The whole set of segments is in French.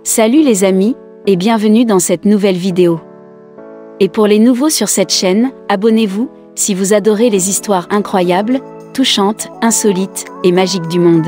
Salut les amis, et bienvenue dans cette nouvelle vidéo. Et pour les nouveaux sur cette chaîne, abonnez-vous, si vous adorez les histoires incroyables, touchantes, insolites et magiques du monde.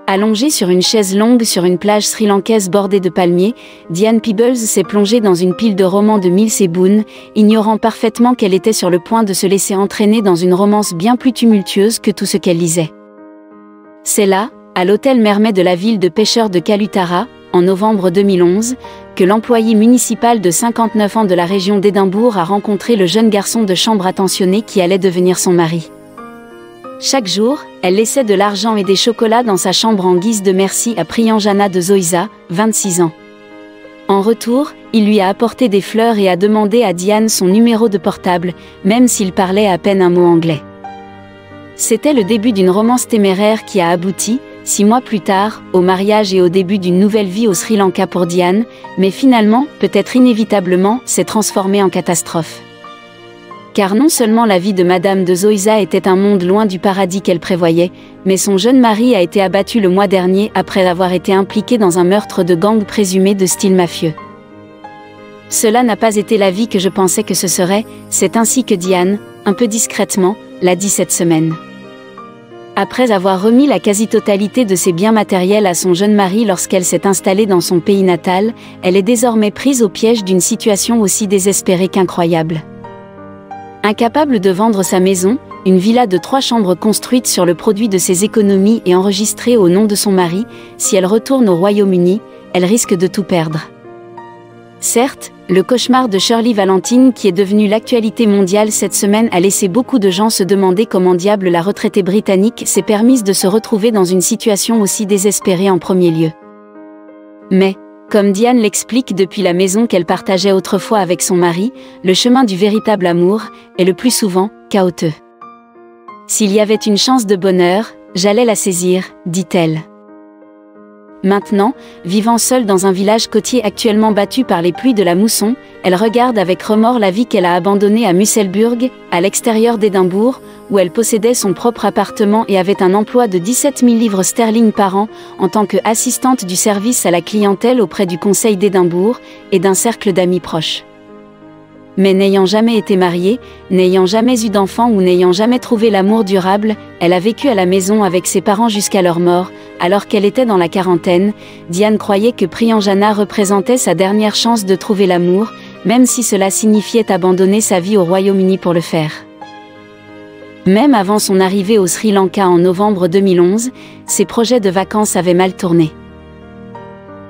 Allongée sur une chaise longue sur une plage sri-lankaise bordée de palmiers, Diane Peebles s'est plongée dans une pile de romans de Mills et Boon, ignorant parfaitement qu'elle était sur le point de se laisser entraîner dans une romance bien plus tumultueuse que tout ce qu'elle lisait. C'est là, à l'hôtel Mermet de la ville de pêcheurs de Kalutara, en novembre 2011, que l'employé municipal de 59 ans de la région d'Édimbourg a rencontré le jeune garçon de chambre attentionné qui allait devenir son mari. Chaque jour, elle laissait de l'argent et des chocolats dans sa chambre en guise de merci à Priyanjana de Zoïsa, 26 ans. En retour, il lui a apporté des fleurs et a demandé à Diane son numéro de portable, même s'il parlait à peine un mot anglais. C'était le début d'une romance téméraire qui a abouti, 6 mois plus tard, au mariage et au début d'une nouvelle vie au Sri Lanka pour Diane, mais finalement, peut-être inévitablement, s'est transformée en catastrophe. Car non seulement la vie de Madame de Zoïsa était un monde loin du paradis qu'elle prévoyait, mais son jeune mari a été abattu le mois dernier après avoir été impliqué dans un meurtre de gang présumé de style mafieux. Cela n'a pas été la vie que je pensais que ce serait, c'est ainsi que Diane, un peu discrètement, l'a dit cette semaine. Après avoir remis la quasi-totalité de ses biens matériels à son jeune mari lorsqu'elle s'est installée dans son pays natal, elle est désormais prise au piège d'une situation aussi désespérée qu'incroyable. Incapable de vendre sa maison, une villa de 3 chambres construite sur le produit de ses économies et enregistrée au nom de son mari, si elle retourne au Royaume-Uni, elle risque de tout perdre. Certes, le cauchemar de Shirley Valentine qui est devenu l'actualité mondiale cette semaine a laissé beaucoup de gens se demander comment diable la retraitée britannique s'est permise de se retrouver dans une situation aussi désespérée en premier lieu. Mais, comme Diane l'explique depuis la maison qu'elle partageait autrefois avec son mari, le chemin du véritable amour est le plus souvent chaotique. S'il y avait une chance de bonheur, j'allais la saisir, dit-elle. Maintenant, vivant seule dans un village côtier actuellement battu par les pluies de la mousson, elle regarde avec remords la vie qu'elle a abandonnée à Musselburgh, à l'extérieur d'Édimbourg, où elle possédait son propre appartement et avait un emploi de 17 000 livres sterling par an, en tant qu'assistante du service à la clientèle auprès du conseil d'Édimbourg, et d'un cercle d'amis proches. Mais n'ayant jamais été mariée, n'ayant jamais eu d'enfant ou n'ayant jamais trouvé l'amour durable, elle a vécu à la maison avec ses parents jusqu'à leur mort. Alors qu'elle était dans la quarantaine, Diane croyait que Priyanjana représentait sa dernière chance de trouver l'amour, même si cela signifiait abandonner sa vie au Royaume-Uni pour le faire. Même avant son arrivée au Sri Lanka en novembre 2011, ses projets de vacances avaient mal tourné.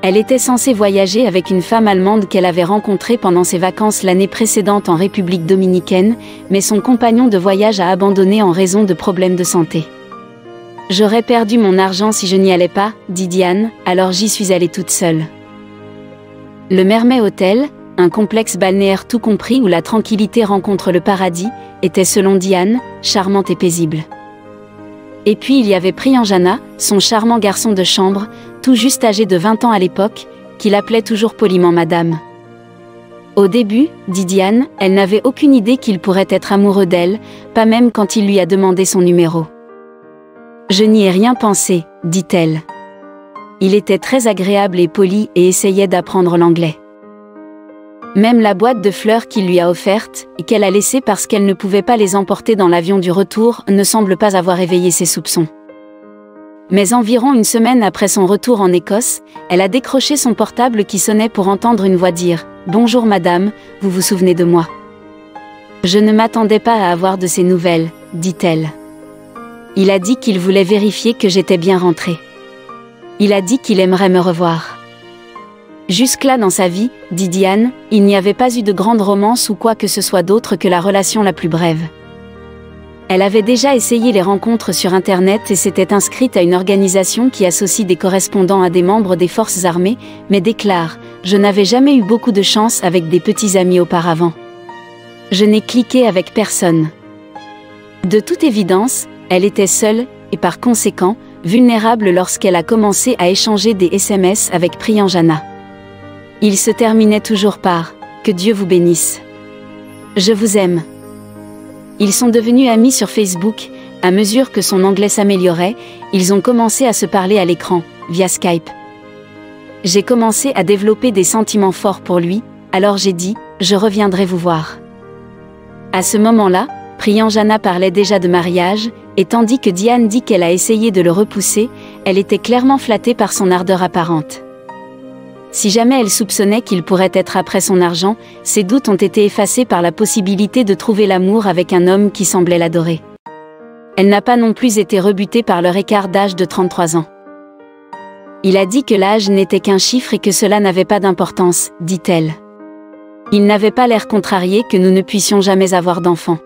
Elle était censée voyager avec une femme allemande qu'elle avait rencontrée pendant ses vacances l'année précédente en République dominicaine, mais son compagnon de voyage a abandonné en raison de problèmes de santé. « J'aurais perdu mon argent si je n'y allais pas, dit Diane, alors j'y suis allée toute seule. » Le Mermet Hotel, un complexe balnéaire tout compris où la tranquillité rencontre le paradis, était selon Diane, charmante et paisible. Et puis il y avait Priyanjana, son charmant garçon de chambre, tout juste âgé de 20 ans à l'époque, qui l'appelait toujours poliment Madame. Au début, dit Diane, elle n'avait aucune idée qu'il pourrait être amoureux d'elle, pas même quand il lui a demandé son numéro. « Je n'y ai rien pensé, dit-elle. Il était très agréable et poli et essayait d'apprendre l'anglais. Même la boîte de fleurs qu'il lui a offerte, et qu'elle a laissée parce qu'elle ne pouvait pas les emporter dans l'avion du retour, ne semble pas avoir éveillé ses soupçons. Mais environ une semaine après son retour en Écosse, elle a décroché son portable qui sonnait pour entendre une voix dire « Bonjour madame, vous vous souvenez de moi ?»« Je ne m'attendais pas à avoir de ces nouvelles, » dit-elle. « Il a dit qu'il voulait vérifier que j'étais bien rentrée. Il a dit qu'il aimerait me revoir. » Jusque-là dans sa vie, dit Diane, il n'y avait pas eu de grande romance ou quoi que ce soit d'autre que la relation la plus brève. Elle avait déjà essayé les rencontres sur Internet et s'était inscrite à une organisation qui associe des correspondants à des membres des forces armées, mais déclare « Je n'avais jamais eu beaucoup de chance avec des petits amis auparavant. Je n'ai cliqué avec personne. » De toute évidence, elle était seule, et par conséquent, vulnérable lorsqu'elle a commencé à échanger des SMS avec Priyanjana. Il se terminait toujours par « Que Dieu vous bénisse ». Je vous aime. Ils sont devenus amis sur Facebook. À mesure que son anglais s'améliorait, ils ont commencé à se parler à l'écran, via Skype. J'ai commencé à développer des sentiments forts pour lui, alors j'ai dit, je reviendrai vous voir. À ce moment-là, Priyanjana parlait déjà de mariage, et tandis que Diane dit qu'elle a essayé de le repousser, elle était clairement flattée par son ardeur apparente. Si jamais elle soupçonnait qu'il pourrait être après son argent, ses doutes ont été effacés par la possibilité de trouver l'amour avec un homme qui semblait l'adorer. Elle n'a pas non plus été rebutée par leur écart d'âge de 33 ans. Il a dit que l'âge n'était qu'un chiffre et que cela n'avait pas d'importance, dit-elle. Il n'avait pas l'air contrarié que nous ne puissions jamais avoir d'enfants.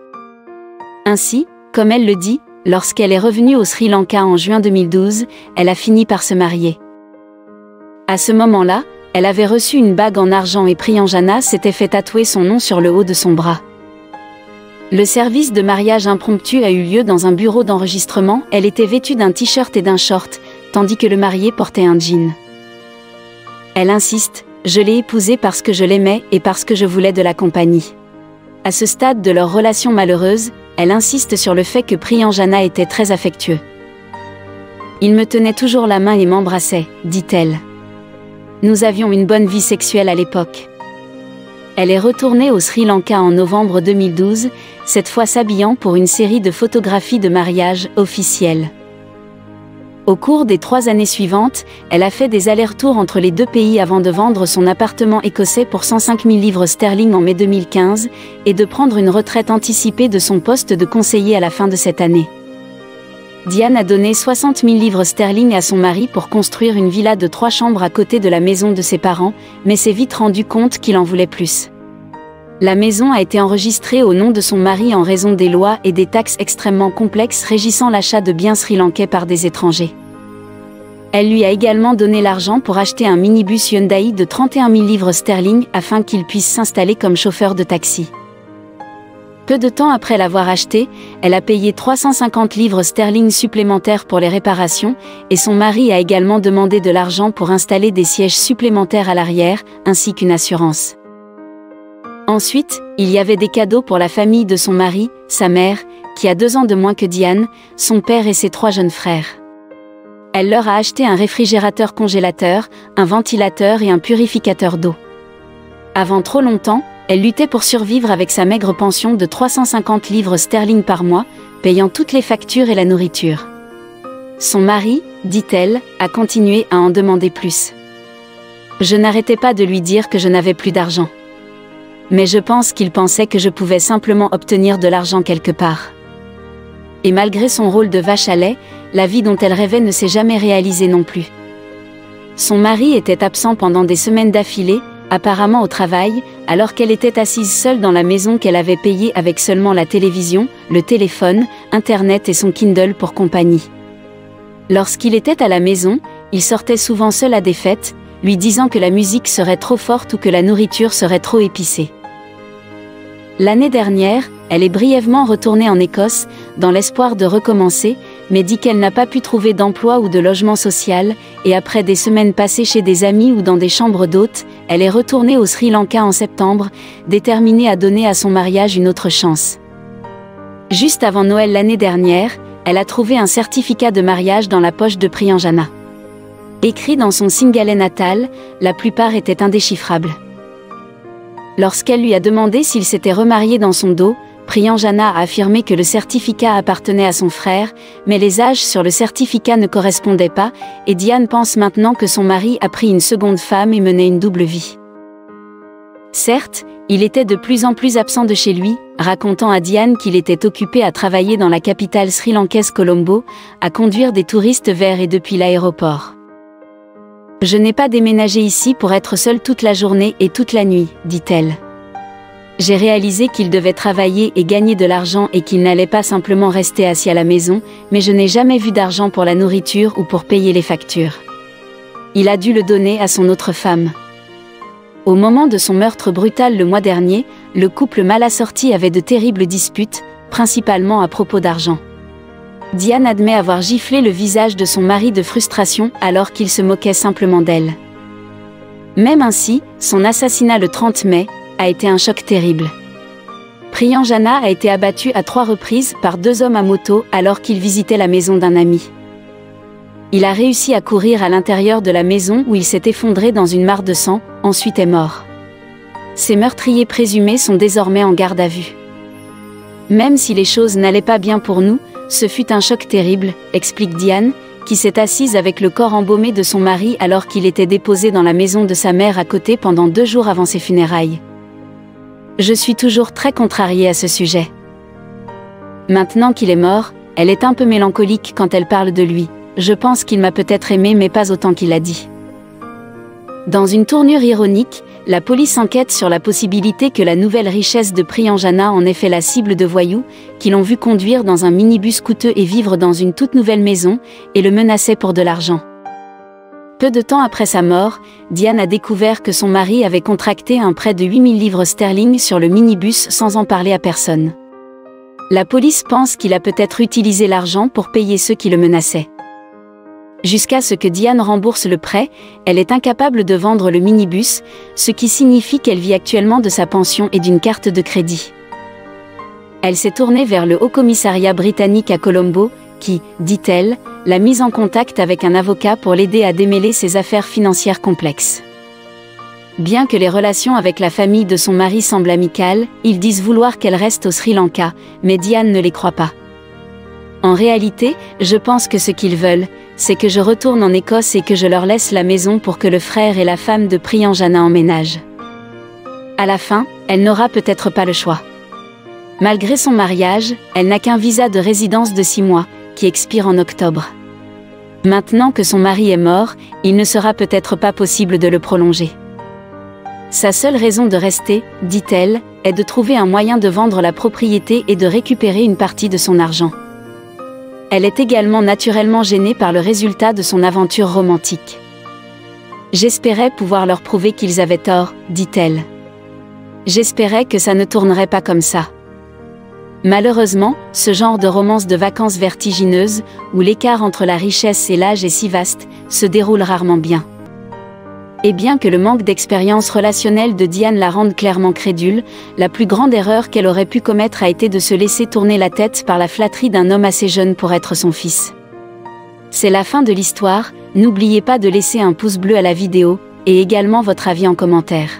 Ainsi, comme elle le dit, lorsqu'elle est revenue au Sri Lanka en juin 2012, elle a fini par se marier. À ce moment-là, elle avait reçu une bague en argent et Priyanjana s'était fait tatouer son nom sur le haut de son bras. Le service de mariage impromptu a eu lieu dans un bureau d'enregistrement. Elle était vêtue d'un t-shirt et d'un short, tandis que le marié portait un jean. Elle insiste, je l'ai épousé parce que je l'aimais et parce que je voulais de la compagnie. À ce stade de leur relation malheureuse, elle insiste sur le fait que Priyanjana était très affectueux. Il me tenait toujours la main et m'embrassait, dit-elle. Nous avions une bonne vie sexuelle à l'époque. Elle est retournée au Sri Lanka en novembre 2012, cette fois s'habillant pour une série de photographies de mariage officielles. Au cours des 3 années suivantes, elle a fait des allers-retours entre les deux pays avant de vendre son appartement écossais pour 105 000 livres sterling en mai 2015 et de prendre une retraite anticipée de son poste de conseiller à la fin de cette année. Diane a donné 60 000 livres sterling à son mari pour construire une villa de 3 chambres à côté de la maison de ses parents, mais s'est vite rendu compte qu'il en voulait plus. La maison a été enregistrée au nom de son mari en raison des lois et des taxes extrêmement complexes régissant l'achat de biens sri-lankais par des étrangers. Elle lui a également donné l'argent pour acheter un minibus Hyundai de 31 000 livres sterling afin qu'il puisse s'installer comme chauffeur de taxi. Peu de temps après l'avoir acheté, elle a payé 350 livres sterling supplémentaires pour les réparations, et son mari a également demandé de l'argent pour installer des sièges supplémentaires à l'arrière, ainsi qu'une assurance. Ensuite, il y avait des cadeaux pour la famille de son mari, sa mère, qui a 2 ans de moins que Diane, son père et ses 3 jeunes frères. Elle leur a acheté un réfrigérateur congélateur, un ventilateur et un purificateur d'eau. Avant trop longtemps, elle luttait pour survivre avec sa maigre pension de 350 livres sterling par mois, payant toutes les factures et la nourriture. Son mari, dit-elle, a continué à en demander plus. Je n'arrêtais pas de lui dire que je n'avais plus d'argent. Mais je pense qu'il pensait que je pouvais simplement obtenir de l'argent quelque part. Et malgré son rôle de vache à lait, la vie dont elle rêvait ne s'est jamais réalisée non plus. Son mari était absent pendant des semaines d'affilée, apparemment au travail, alors qu'elle était assise seule dans la maison qu'elle avait payée avec seulement la télévision, le téléphone, Internet et son Kindle pour compagnie. Lorsqu'il était à la maison, il sortait souvent seul à des fêtes, lui disant que la musique serait trop forte ou que la nourriture serait trop épicée. L'année dernière, elle est brièvement retournée en Écosse, dans l'espoir de recommencer, mais dit qu'elle n'a pas pu trouver d'emploi ou de logement social, et après des semaines passées chez des amis ou dans des chambres d'hôtes, elle est retournée au Sri Lanka en septembre, déterminée à donner à son mariage une autre chance. Juste avant Noël l'année dernière, elle a trouvé un certificat de mariage dans la poche de Priyanjana. Écrit dans son Singhalais natal, la plupart étaient indéchiffrables. Lorsqu'elle lui a demandé s'il s'était remarié dans son dos, Priyanjana a affirmé que le certificat appartenait à son frère, mais les âges sur le certificat ne correspondaient pas, et Diane pense maintenant que son mari a pris une seconde femme et menait une double vie. Certes, il était de plus en plus absent de chez lui, racontant à Diane qu'il était occupé à travailler dans la capitale sri-lankaise Colombo, à conduire des touristes vers et depuis l'aéroport. « Je n'ai pas déménagé ici pour être seule toute la journée et toute la nuit, dit-elle. J'ai réalisé qu'il devait travailler et gagner de l'argent et qu'il n'allait pas simplement rester assis à la maison, mais je n'ai jamais vu d'argent pour la nourriture ou pour payer les factures. Il a dû le donner à son autre femme. » Au moment de son meurtre brutal le mois dernier, le couple mal assorti avait de terribles disputes, principalement à propos d'argent. Diane admet avoir giflé le visage de son mari de frustration alors qu'il se moquait simplement d'elle. Même ainsi, son assassinat le 30 mai a été un choc terrible. Priyanjana a été abattu à 3 reprises par 2 hommes à moto alors qu'il visitait la maison d'un ami. Il a réussi à courir à l'intérieur de la maison où il s'est effondré dans une mare de sang, ensuite est mort. Ces meurtriers présumés sont désormais en garde à vue. Même si les choses n'allaient pas bien pour nous, ce fut un choc terrible, explique Diane, qui s'est assise avec le corps embaumé de son mari alors qu'il était déposé dans la maison de sa mère à côté pendant 2 jours avant ses funérailles. Je suis toujours très contrariée à ce sujet. Maintenant qu'il est mort, elle est un peu mélancolique quand elle parle de lui. Je pense qu'il m'a peut-être aimé mais pas autant qu'il l'a dit. Dans une tournure ironique, la police enquête sur la possibilité que la nouvelle richesse de Priyanjana en ait fait la cible de voyous, qui l'ont vu conduire dans un minibus coûteux et vivre dans une toute nouvelle maison, et le menaçaient pour de l'argent. Peu de temps après sa mort, Diane a découvert que son mari avait contracté un prêt de 8000 livres sterling sur le minibus sans en parler à personne. La police pense qu'il a peut-être utilisé l'argent pour payer ceux qui le menaçaient. Jusqu'à ce que Diane rembourse le prêt, elle est incapable de vendre le minibus, ce qui signifie qu'elle vit actuellement de sa pension et d'une carte de crédit. Elle s'est tournée vers le Haut-Commissariat britannique à Colombo, qui, dit-elle, l'a mise en contact avec un avocat pour l'aider à démêler ses affaires financières complexes. Bien que les relations avec la famille de son mari semblent amicales, ils disent vouloir qu'elle reste au Sri Lanka, mais Diane ne les croit pas. En réalité, je pense que ce qu'ils veulent, c'est que je retourne en Écosse et que je leur laisse la maison pour que le frère et la femme de Priyanjana emménagent. À la fin, elle n'aura peut-être pas le choix. Malgré son mariage, elle n'a qu'un visa de résidence de 6 mois, qui expire en octobre. Maintenant que son mari est mort, il ne sera peut-être pas possible de le prolonger. Sa seule raison de rester, dit-elle, est de trouver un moyen de vendre la propriété et de récupérer une partie de son argent. Elle est également naturellement gênée par le résultat de son aventure romantique. J'espérais pouvoir leur prouver qu'ils avaient tort, dit-elle. J'espérais que ça ne tournerait pas comme ça. Malheureusement, ce genre de romance de vacances vertigineuses, où l'écart entre la richesse et l'âge est si vaste, se déroule rarement bien. Et bien que le manque d'expérience relationnelle de Diane la rende clairement crédule, la plus grande erreur qu'elle aurait pu commettre a été de se laisser tourner la tête par la flatterie d'un homme assez jeune pour être son fils. C'est la fin de l'histoire, n'oubliez pas de laisser un pouce bleu à la vidéo, et également votre avis en commentaire.